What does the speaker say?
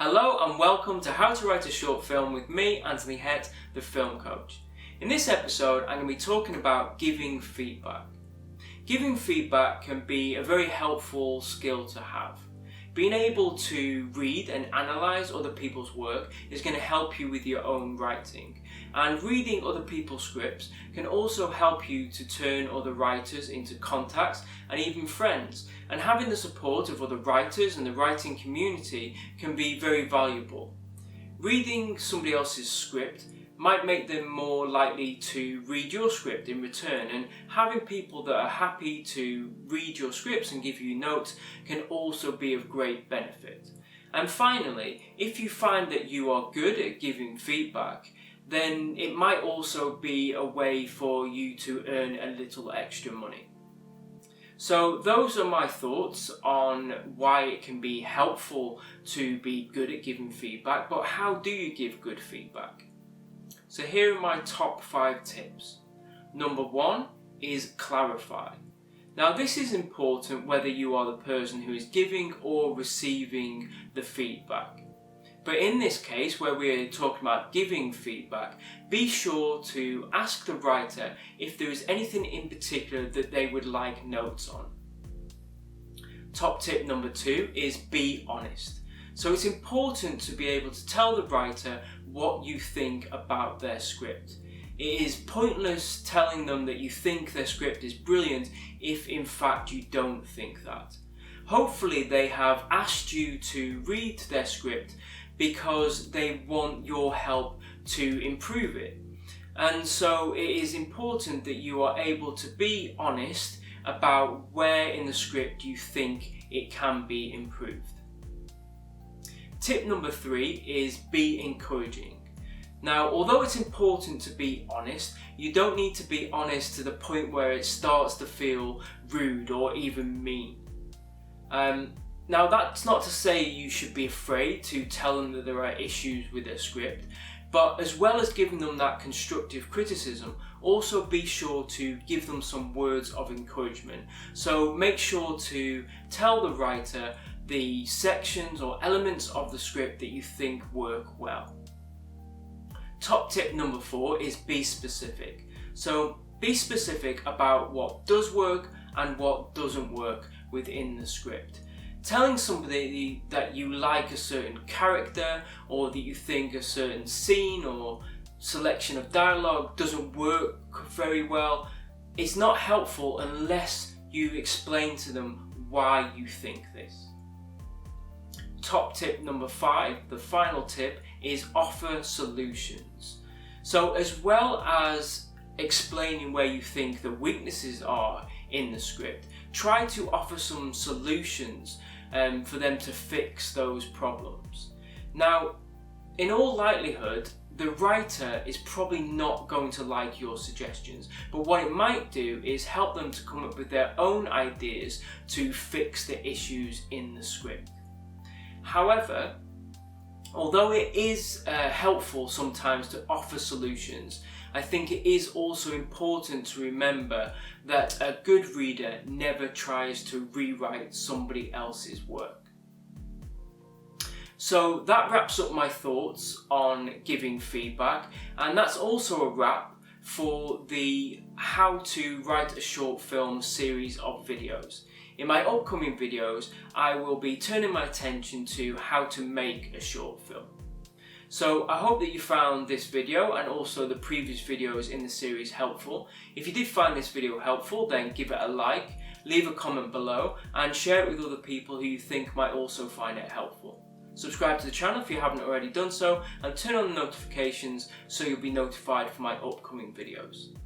Hello and welcome to How to Write a Short Film with me, Anthony Hett, the film coach. In this episode, I'm going to be talking about giving feedback. Giving feedback can be a very helpful skill to have. Being able to read and analyse other people's work is going to help you with your own writing. And reading other people's scripts can also help you to turn other writers into contacts and even friends. And having the support of other writers and the writing community can be very valuable. Reading somebody else's script might make them more likely to read your script in return, and having people that are happy to read your scripts and give you notes can also be of great benefit. And finally, if you find that you are good at giving feedback, then it might also be a way for you to earn a little extra money. So those are my thoughts on why it can be helpful to be good at giving feedback, but how do you give good feedback? So here are my top 5 tips. Number 1 is clarify. Now this is important whether you are the person who is giving or receiving the feedback. But in this case, where we're talking about giving feedback, be sure to ask the writer if there is anything in particular that they would like notes on. Top tip number 2 is be honest. So it's important to be able to tell the writer what you think about their script. It is pointless telling them that you think their script is brilliant if in fact you don't think that. Hopefully they have asked you to read their script because they want your help to improve it. And so it is important that you are able to be honest about where in the script you think it can be improved. Tip number 3 is be encouraging. Now, although it's important to be honest, you don't need to be honest to the point where it starts to feel rude or even mean. Now, that's not to say you should be afraid to tell them that there are issues with their script, but as well as giving them that constructive criticism, also be sure to give them some words of encouragement. So make sure to tell the writer the sections or elements of the script that you think work well. Top tip number 4 is be specific. So be specific about what does work and what doesn't work within the script. Telling somebody that you like a certain character or that you think a certain scene or selection of dialogue doesn't work very well is not helpful unless you explain to them why you think this. Top tip number 5, the final tip, is offer solutions. So as well as explaining where you think the weaknesses are in the script, try to offer some solutions for them to fix those problems. Now, in all likelihood, the writer is probably not going to like your suggestions, but what it might do is help them to come up with their own ideas to fix the issues in the script. However, although it is helpful sometimes to offer solutions, I think it is also important to remember that a good reader never tries to rewrite somebody else's work. So that wraps up my thoughts on giving feedback, and that's also a wrap for the How to Write a Short Film series of videos. In my upcoming videos, I will be turning my attention to how to make a short film. So I hope that you found this video and also the previous videos in the series helpful. If you did find this video helpful, then give it a like, leave a comment below, and share it with other people who you think might also find it helpful. Subscribe to the channel if you haven't already done so, and turn on the notifications so you'll be notified for my upcoming videos.